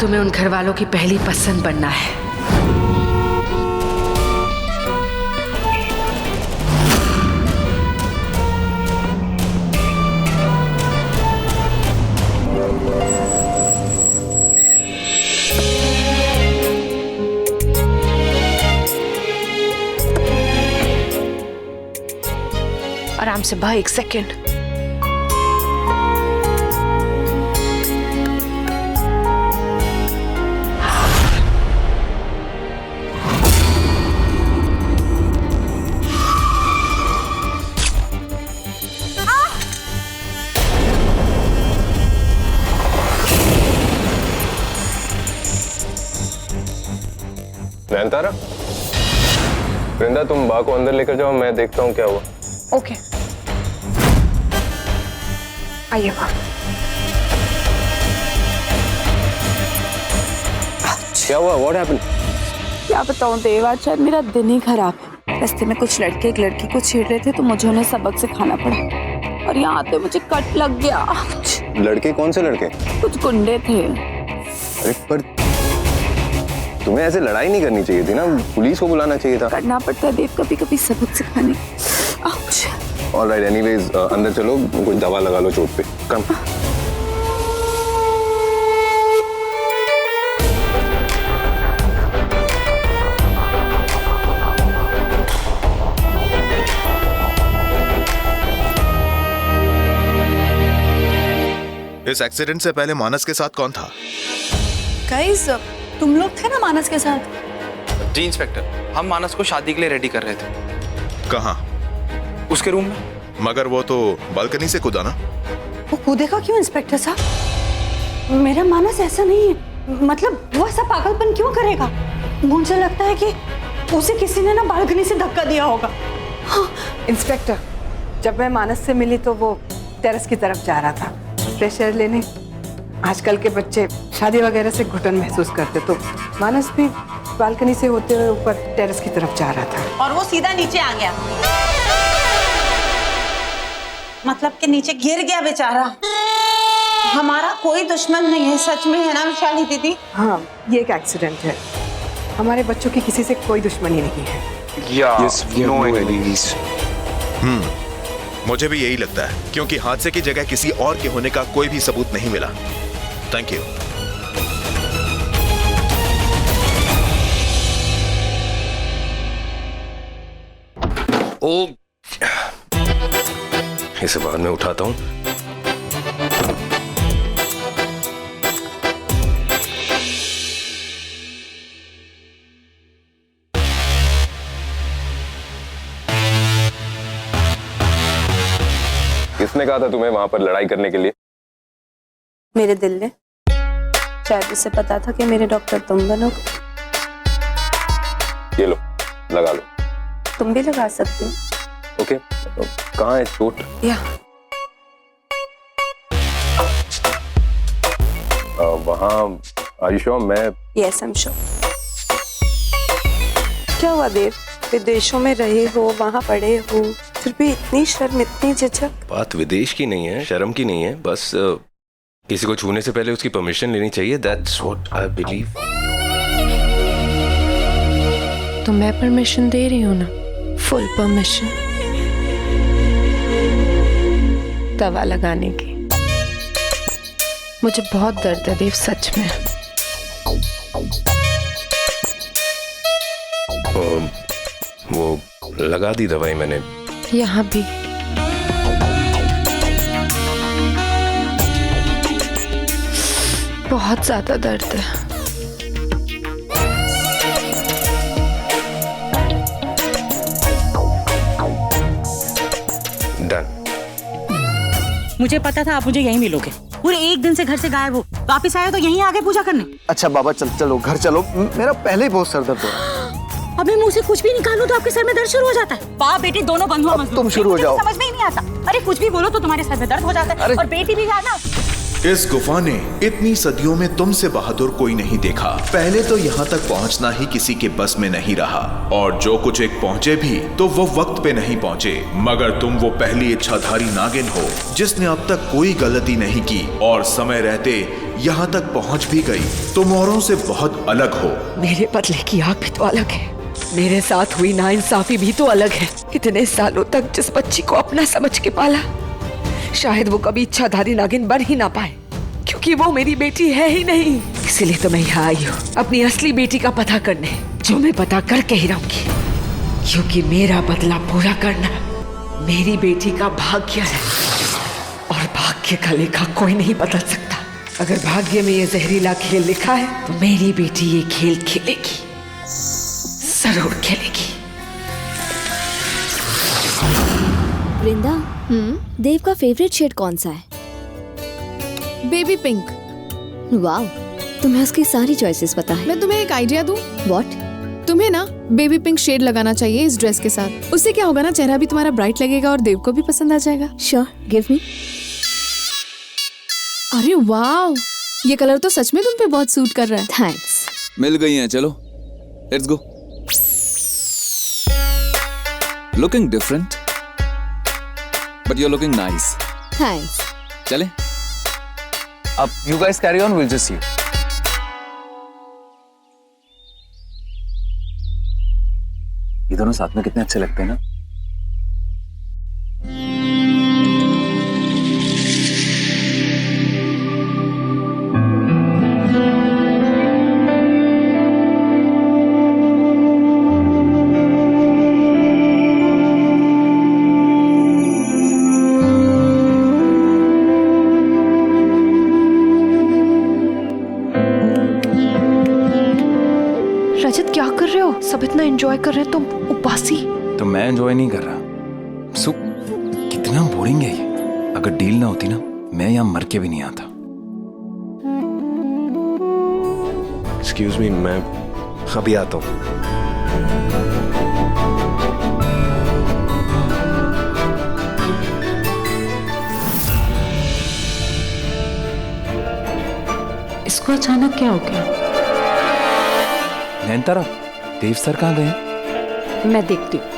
तुम्हें उन घर वालों की पहली पसंद बनना है। आराम से भाई, एक सेकेंड। नयनतारा, वृंदा तुम बा को अंदर लेकर जाओ, मैं देखता हूँ क्या हुआ। ओके, आइए वहाँ। क्या हुआ? What happened? क्या बताऊं देव, आज शायद मेरा दिन ही खराब है। रास्ते में कुछ लड़के एक लड़की को छेड़ रहे थे तो मुझे उन्हें सबक सिखाना पड़ा और यहाँ आते मुझे कट लग गया। लड़के? कौन से लड़के? कुछ गुंडे थे। अरे पर तुम्हें ऐसे लड़ाई नहीं करनी चाहिए थी ना, पुलिस को बुलाना चाहिए था। करना पड़ता है देव कभी कभी सबक सिखाने। ऑलराइट, एनीवेज अंदर चलो, कुछ दवा लगा लो चोट पे। कम। इस एक्सीडेंट से पहले मानस के साथ कौन था? गाइस, तुम लोग थे ना मानस के साथ? जी इंस्पेक्टर, हम मानस को शादी के लिए रेडी कर रहे थे। कहाँ? उसके रूम में। मगर वो तो बालकनी से कूदा ना। वो कूदेगा क्यों इंस्पेक्टर साहब? मेरा मानस ऐसा नहीं है, मतलब वो ऐसा पागलपन क्यों करेगा? मुझे लगता है कि उसे किसी ने ना बालकनी से धक्का दिया होगा। हाँ। इंस्पेक्टर, जब मैं मानस से मिली तो वो टेरेस की तरफ जा रहा था फ्रेश एयर लेने। आजकल के बच्चे शादी वगैरह से घुटन महसूस करते, तो मानस भी बालकनी से होते हुए ऊपर टेरेस की तरफ जा रहा था और वो सीधा नीचे आ गया, मतलब कि नीचे गिर गया बेचारा। हमारा कोई दुश्मन नहीं है, सच में है ना विशाली दीदी? हाँ, ये एक एक्सीडेंट है। हमारे बच्चों की किसी से कोई दुश्मनी नहीं है। मुझे भी यही लगता है, क्योंकि हादसे की जगह किसी और के होने का कोई भी सबूत नहीं मिला। Thank you. ओ, इसे बाद में उठाता हूँ। किसने कहा था तुम्हें वहां पर लड़ाई करने के लिए? मेरे दिल ने। शायद उसे पता था कि मेरे डॉक्टर तुम बनोगे। ये लो, लगा लो। तुम भी लगा सकते हो। ओके, कहाँ है चोट? या वहाँ। आयुषो, मैं यस आई एम श्योर। क्या हुआ देव, विदेशों में रहे हो, वहाँ पढ़े हो, फिर भी इतनी शर्म, इतनी झिझक? बात विदेश की नहीं है, शर्म की नहीं है, बस किसी को छूने से पहले उसकी परमिशन लेनी चाहिए। That's what I believe. तो मैं परमिशन दे रही हूँ ना, फुल परमिशन दवा लगाने की। मुझे बहुत दर्द है देव, सच में। वो लगा दी दवाई मैंने। यहाँ भी बहुत ज्यादा दर्द है। डन। मुझे पता था आप मुझे यहीं मिलोगे। पूरे एक दिन से घर से गायब हो, वापस आए तो यहीं आके पूजा करने। अच्छा बाबा, चलो घर चलो, मेरा पहले ही बहुत सर दर्द हो रहा है। अभी मुंह से कुछ भी निकालो तो आपके सर में दर्द शुरू हो जाता है। बाप बेटी दोनों बंधुआ मजदूर। तुम शुरू हो जाओ। समझ में ही नहीं आता। अरे कुछ भी बोलो तो तुम्हारे सर में दर्द हो जाता है। और बेटी भी जाना। इस गुफा ने इतनी सदियों में तुमसे बहादुर कोई नहीं देखा। पहले तो यहाँ तक पहुँचना ही किसी के बस में नहीं रहा, और जो कुछ एक पहुँचे भी तो वो वक्त पे नहीं पहुँचे। मगर तुम वो पहली इच्छाधारी नागिन हो जिसने अब तक कोई गलती नहीं की और समय रहते यहाँ तक पहुँच भी गई। तुम औरों से बहुत अलग हो। मेरे बदले की आग भी तो अलग है, मेरे साथ हुई नाइंसाफी भी तो अलग है। इतने सालों तक जिस बच्ची को अपना समझ के पाला, शायद वो कभी इच्छाधारी नागिन बन ही ना पाए, क्योंकि वो मेरी बेटी है ही नहीं। इसीलिए तो मैं यहाँ आई हूँ अपनी असली बेटी का पता करने, जो मैं पता करके ही रहूंगी, क्योंकि मेरा बदला पूरा करना मेरी बेटी का भाग्य है, और भाग्य का लेखा कोई नहीं बदल सकता। अगर भाग्य में ये जहरीला खेल लिखा है तो मेरी बेटी ये खेल खेलेगी, जरूर खेलेगी। वृंदा, देव का फेवरेट शेड कौन सा है? Baby pink. वाह, तुम्हें उसकी सारी चॉइसेस पता है। मैं तुम्हें एक आइडिया दूं? व्हाट? तुम्हें ना बेबी पिंक शेड लगाना चाहिए इस ड्रेस के साथ। उससे क्या होगा ना, चेहरा भी तुम्हारा ब्राइट लगेगा और देव को भी पसंद आ जाएगा। Sure, give me. अरे वाह, ये कलर तो सच में तुम पे बहुत सूट कर रहा है। थैंक्स। मिल गई हैं, चलो let's go. Looking different but you are looking nice. Thanks. चले। अब you guys carry on, will just see. ये दोनों साथ में कितने अच्छे लगते हैं ना। रजत, क्या कर रहे हो? सब इतना एंजॉय कर रहे हैं, तुम उपासी। तो मैं एंजॉय नहीं कर रहा। सु कितना बोरिंग है ये। अगर डील ना होती ना, मैं यहाँ मर के भी नहीं आता। एक्सक्यूज मी, मैं अभी आता हूँ। इसको अचानक क्या हो गया? नैनतारा, देव सर कहाँ गए? मैं देखती हूँ।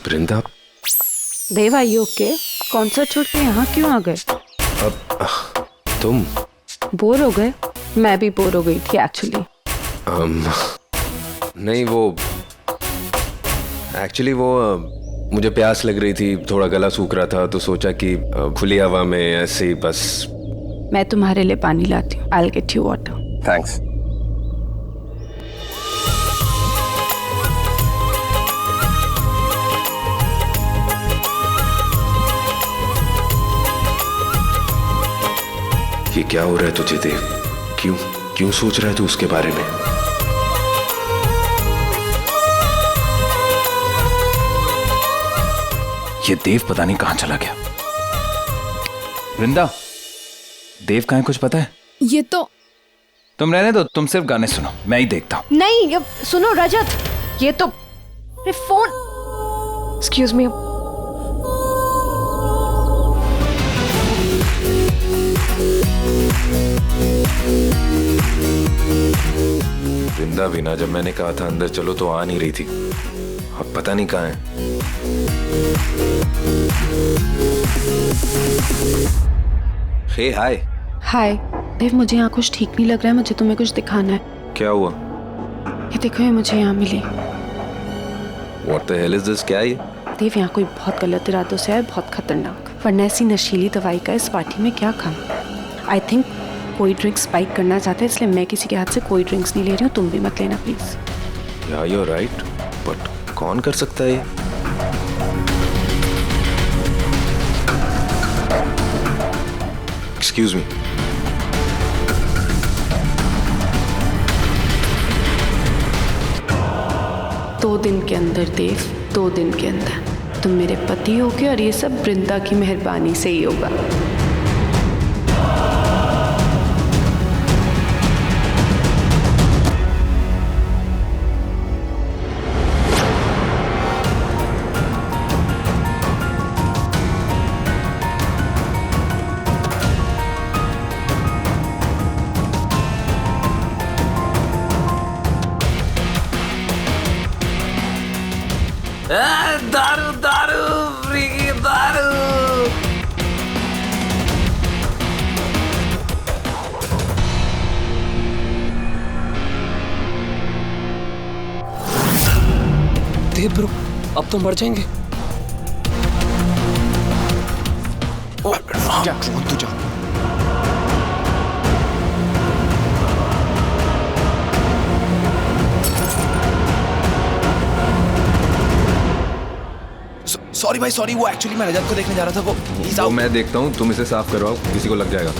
वृंदा, देव, आई ओके? कॉन्सर्ट छोड़ के यहाँ क्यों आ गए? अब तुम बोर हो गए? मैं भी बोर हो गई थी एक्चुअली। नहीं, वो एक्चुअली मुझे प्यास लग रही थी, थोड़ा गला सूख रहा था, तो सोचा कि खुली हवा में ऐसे ही बस। मैं तुम्हारे लिए पानी लाती हूँ। I'll get you water. Thanks. ये क्या हो रहा है तुझे देव? क्यों सोच रहा है तू उसके बारे में? ये देव पता नहीं कहाँ चला गया। वृंदा, देव कहाँ है, कुछ पता है? ये तो तुम रहने दो, तुम सिर्फ गाने सुनो, मैं ही देखता हूँ। नहीं, ये सुनो रजत, ये तो फोन। Excuse me. वृंदा भी ना, जब मैंने कहा था अंदर चलो तो आ नहीं रही थी। अब पता नहीं कहाँ है। हे हाय। हाय देव, मुझे यहाँ कुछ ठीक नहीं लग रहा है, मुझे तुम्हें कुछ दिखाना है। क्या हुआ? ये देखो, ये मुझे यहाँ मिली। What the hell is this? क्या है ये? देव, यहाँ कोई बहुत गलत इरादों से है, बहुत खतरनाक। वरना ऐसी नशीली दवाई का इस पार्टी में क्या काम? आई थिंक कोई ड्रिंक्स स्पाइक करना चाहता है, इसलिए मैं किसी के हाथ से कोई ड्रिंक्स नहीं ले रही हूँ। तुम भी मत लेना प्लीज। या you're right, बट कौन कर सकता है ये? Excuse me. 2 दिन के अंदर देव, 2 दिन के अंदर तुम मेरे पति होगे और ये सब वृंदा की मेहरबानी से ही होगा। दारू दारू फ्रीकी दारू। देव ब्रो, अब तो मर जाएंगे। तू जा। सॉरी भाई सॉरी, वो एक्चुअली मैं रजत को देखने जा रहा था। वो मैं देखता हूँ, तुम इसे साफ करवाओ, किसी को लग जाएगा।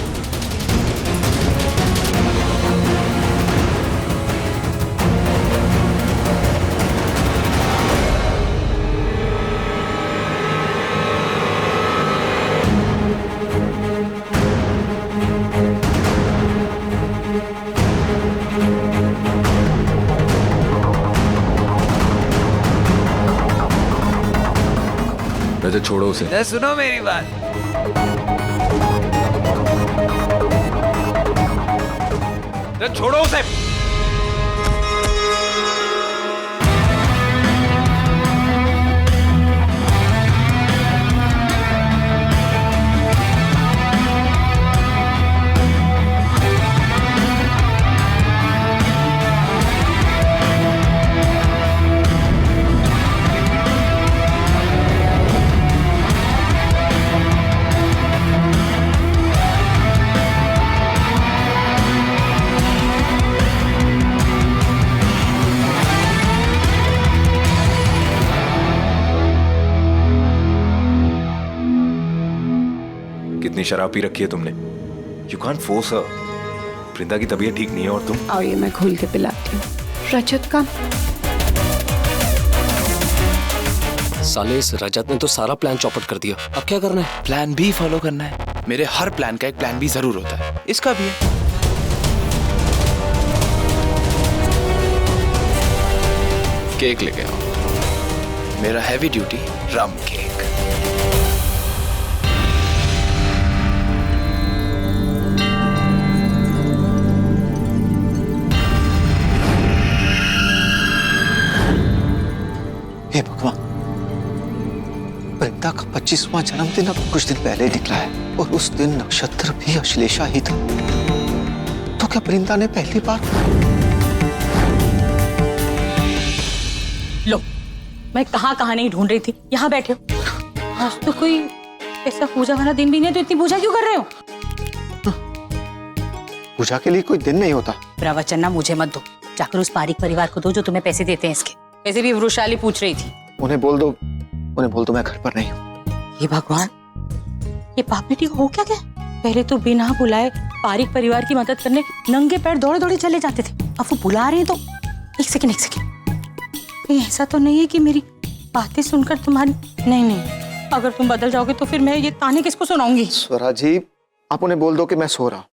रजत छोड़ो उसे। सुनो मेरी बात। रजत छोड़ो उसे। कितनी शराब पी रखी है तुमने? You can't force her. वृंदा की तबीयत ठीक नहीं है और तुम। और ये मैं घोल के पिलाती हूँ। रजत का साले इस रजत ने तो सारा प्लान चौपट कर दिया। अब क्या करना है? प्लान भी फॉलो करना है। मेरे हर प्लान का एक प्लान भी जरूर होता है, इसका भी है। केक लेके आओ, मेरा हैवी ड्यूटी रम केक। हे भगवान, वृंदा का 25वां जन्मदिन अब कुछ दिन पहले निकला है और उस दिन नक्षत्र भी अश्लेषा ही था। तो क्या वृंदा ने पहली बार? लो, मैं कहाँ नहीं ढूंढ रही थी, यहाँ बैठे हो। आज तो कोई ऐसा पूजा वाला दिन भी नहीं है, तो इतनी पूजा क्यों कर रहे हो? पूजा के लिए कोई दिन नहीं होता। प्रवचन ना मुझे मत दो, जाकर उस पारिक परिवार को दो जो तुम्हें पैसे देते हैं इसके। वैसे भी वृषाली पूछ रही थी। उन्हें बोल दो मैं घर पर नहीं हूँ। ये भगवान, ये पाप बेटी को हो क्या गया? पहले तो बिना बुलाए पारिक परिवार की मदद करने नंगे पैर दौड़े दौड़े चले जाते थे, अब वो बुला रहे हैं तो एक सेकंड कहीं ऐसा तो नहीं है कि मेरी बातें सुनकर तुम्हारी नहीं, अगर तुम बदल जाओगे तो फिर मैं ये ताने किसको सुनाऊंगी? स्वरा जी, आप उन्हें बोल दो कि मैं सो रहा हूँ।